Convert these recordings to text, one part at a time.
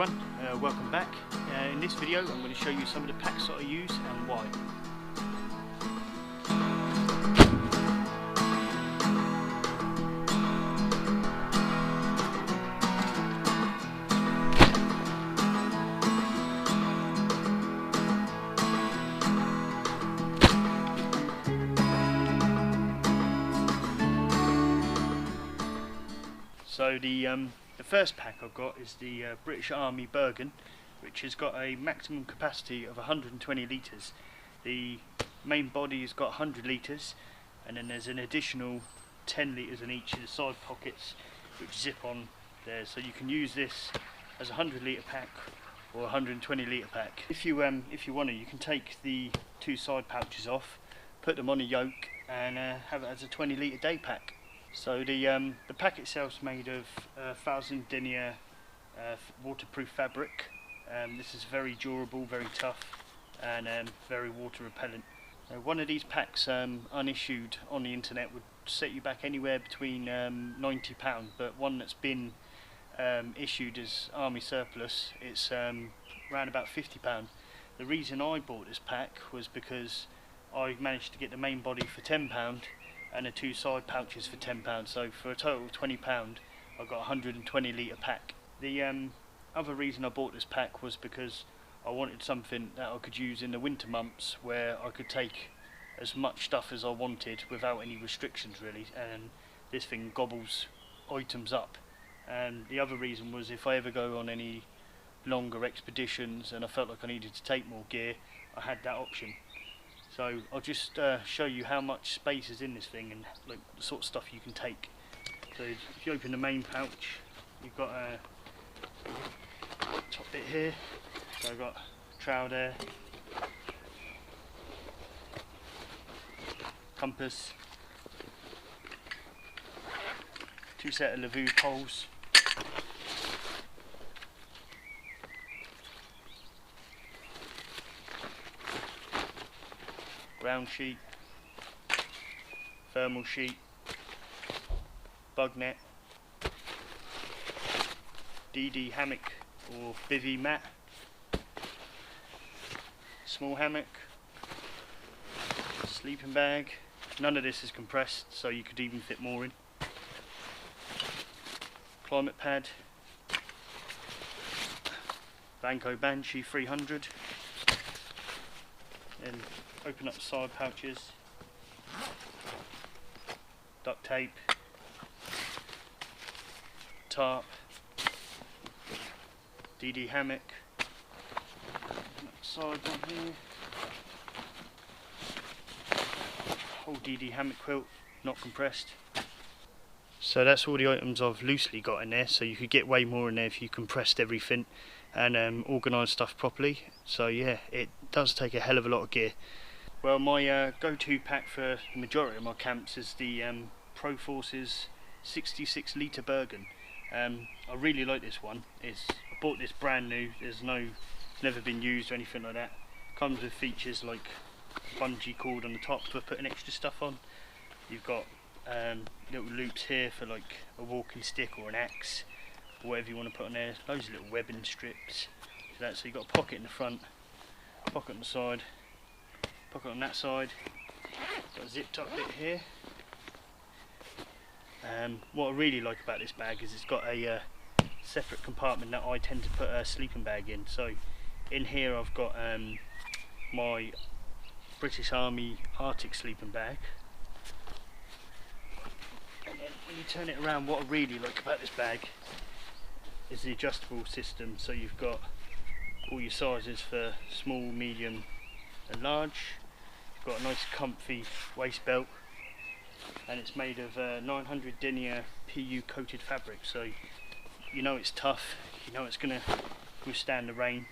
everyone, welcome back. In this video I'm going to show you some of the packs that I use and why. So the first pack I've got is the British Army Bergen, which has got a maximum capacity of 120 litres. The main body has got 100 litres, and then there's an additional 10 litres in each of the side pockets which zip on there, so you can use this as a 100 litre pack or a 120 litre pack. If you want to, you can take the two side pouches off, put them on a yoke and have it as a 20 litre day pack. So the pack itself is made of 1000 denier waterproof fabric. This is very durable, very tough, and very water repellent. One of these packs unissued on the internet would set you back anywhere between £90, but one that's been issued as army surplus, it's around about £50. The reason I bought this pack was because I managed to get the main body for £10 and the two side pouches for £10, so for a total of £20 I got a 120 litre pack. The other reason I bought this pack was because I wanted something that I could use in the winter months where I could take as much stuff as I wanted without any restrictions really, and this thing gobbles items up. And the other reason was if I ever go on any longer expeditions and I felt like I needed to take more gear, I had that option. So I'll just show you how much space is in this thing and like the sort of stuff you can take. So if you open the main pouch, you've got a top bit here. So I've got trowel there, compass, two set of Lavu poles, ground sheet, thermal sheet, bug net, DD hammock or bivvy mat, small hammock, sleeping bag. None of this is compressed, so you could even fit more in. Climate pad, Vanco Banshee 300. Then open up the side pouches, duct tape, tarp, DD hammock, open up the side one here, whole DD hammock quilt, not compressed. So that's all the items I've loosely got in there, so you could get way more in there if you compressed everything and organised stuff properly. So yeah, it does take a hell of a lot of gear. Well, my go-to pack for the majority of my camps is the Pro Forces 66 litre Bergen. I really like this one. I bought this brand new. It's never been used or anything like that. Comes with features like bungee cord on the top for putting extra stuff on. You've got little loops here for like a walking stick or an axe, or whatever you want to put on there. Loads of little webbing strips. So you've got a pocket in the front, pocket on the side, pocket on that side. Got a zipped up bit here. What I really like about this bag is it's got a separate compartment that I tend to put a sleeping bag in. So in here I've got my British Army Arctic sleeping bag. And then when you turn it around, what I really like about this bag is the adjustable system. So you've got all your sizes for small, medium and large. You've got a nice comfy waist belt, and it's made of 900 denier PU coated fabric, so you know it's tough, you know it's going to withstand the rain.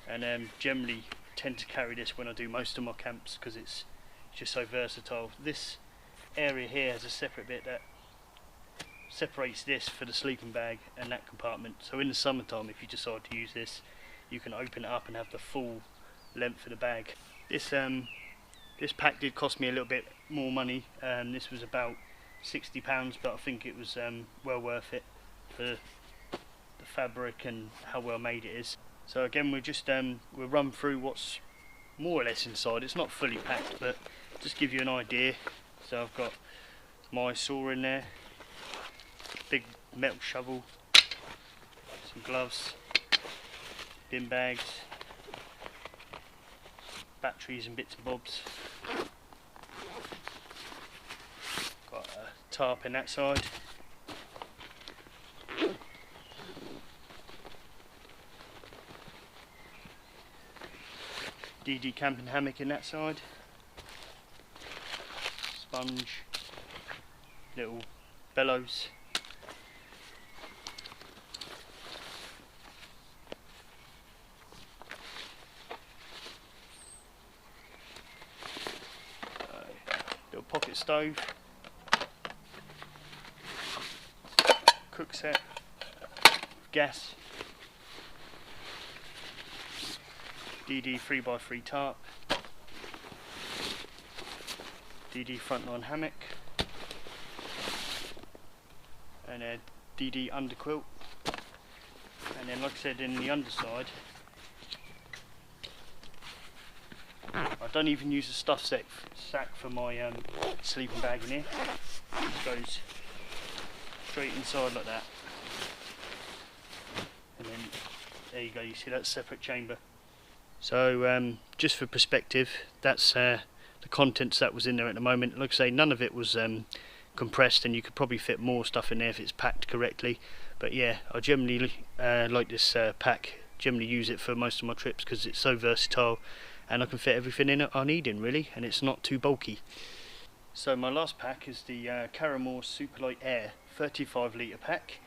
And generally tend to carry this when I do most of my camps because it's just so versatile. This area here has a separate bit that separates this for the sleeping bag and that compartment, so in the summertime if you decide to use this, you can open it up and have the full length of the bag. This pack did cost me a little bit more money. This was about £60, but I think it was well worth it for the fabric and how well made it is. So again, we'll run through what's more or less inside. It's not fully packed, but just give you an idea. So I've got my saw in there, big metal shovel, some gloves, bin bags, batteries and bits and bobs. Got a tarp in that side. DD camping hammock in that side. Sponge, little bellows. Little pocket stove. Cook set. Gas. DD 3x3 tarp. DD frontline hammock. And a DD underquilt. And then, like I said, in the underside, I don't even use a stuff sack for my sleeping bag in here. It just goes straight inside like that. And then there you go, you see that separate chamber. So just for perspective, that's the contents that was in there at the moment. Like I say, none of it was compressed, and you could probably fit more stuff in there if it's packed correctly. But yeah, I generally like this pack. Generally use it for most of my trips because it's so versatile, and I can fit everything in it I need in really, and it's not too bulky. So my last pack is the Karrimor Superlight Air 35 litre pack.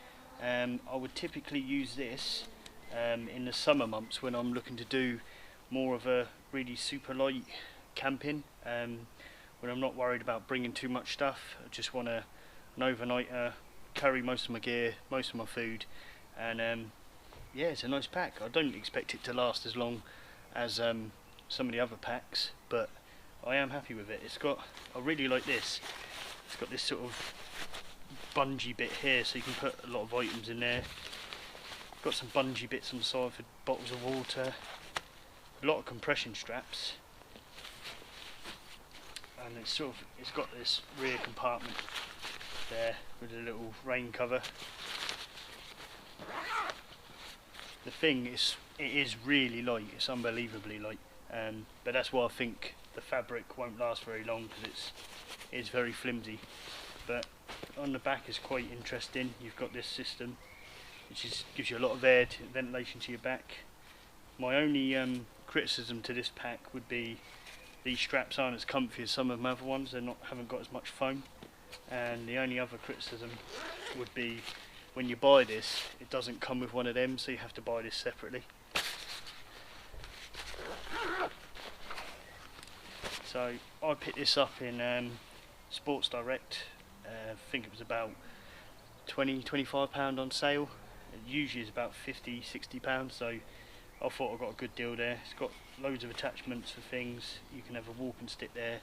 I would typically use this in the summer months when I'm looking to do more of a really super light camping, when I'm not worried about bringing too much stuff. I just want an overnighter, carry most of my gear, most of my food, and yeah, it's a nice pack. I don't expect it to last as long as some of the other packs, but I am happy with it. I really like this. It's got this sort of bungee bit here, so you can put a lot of items in there. Got some bungee bits on the side for bottles of water. A lot of compression straps, and it's got this rear compartment there with a little rain cover. The thing is, it is really light. It's unbelievably light, but that's why I think the fabric won't last very long, because it is very flimsy. But on the back is quite interesting. You've got this system which gives you a lot of air ventilation to your back. My only criticism to this pack would be these straps aren't as comfy as some of my other ones. They haven't got as much foam. And the only other criticism would be when you buy this, it doesn't come with one of them, so you have to buy this separately. So I picked this up in Sports Direct. I think it was about £20–25 on sale. It usually is about £50–60, so I thought I got a good deal there. It's got loads of attachments for things. You can have a walking stick there.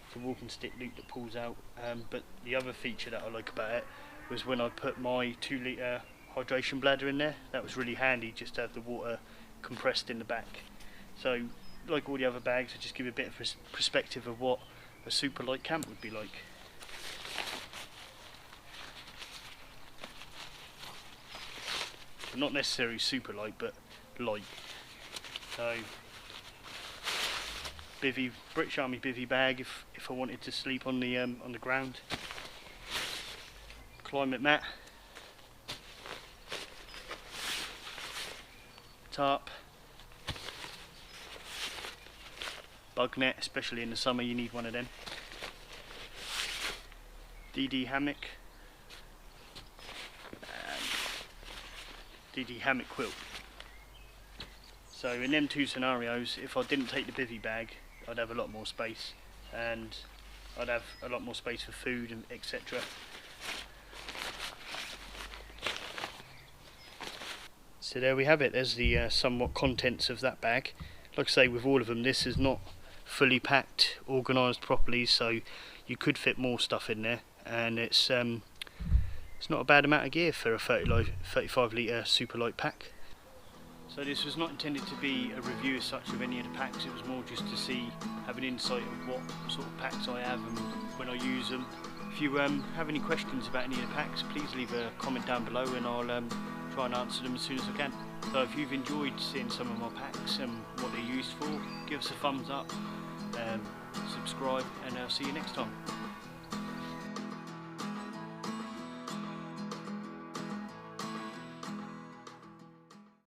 It's a walking stick loop that pulls out. But the other feature that I like about it was when I put my 2 litre hydration bladder in there. That was really handy, just to have the water compressed in the back. So like all the other bags, I just give a bit of perspective of what a super light camp would be like. Not necessarily super light, but light. So British Army bivvy bag if I wanted to sleep on the ground. Climate mat, tarp, bug net, especially in the summer you need one of them. DD hammock, and DD hammock quilt. So in them two scenarios, if I didn't take the bivvy bag, I'd have a lot more space, and I'd have a lot more space for food and etc. So there we have it. There's the somewhat contents of that bag. Like I say, with all of them, this is not fully packed, organised properly, so you could fit more stuff in there, and it's It's not a bad amount of gear for a 35 litre Superlight pack. So this was not intended to be a review as such of any of the packs, it was more just to have an insight of what sort of packs I have and when I use them. If you have any questions about any of the packs, please leave a comment down below and I'll try and answer them as soon as I can. So if you've enjoyed seeing some of my packs and what they're used for, give us a thumbs up, subscribe, and I'll see you next time.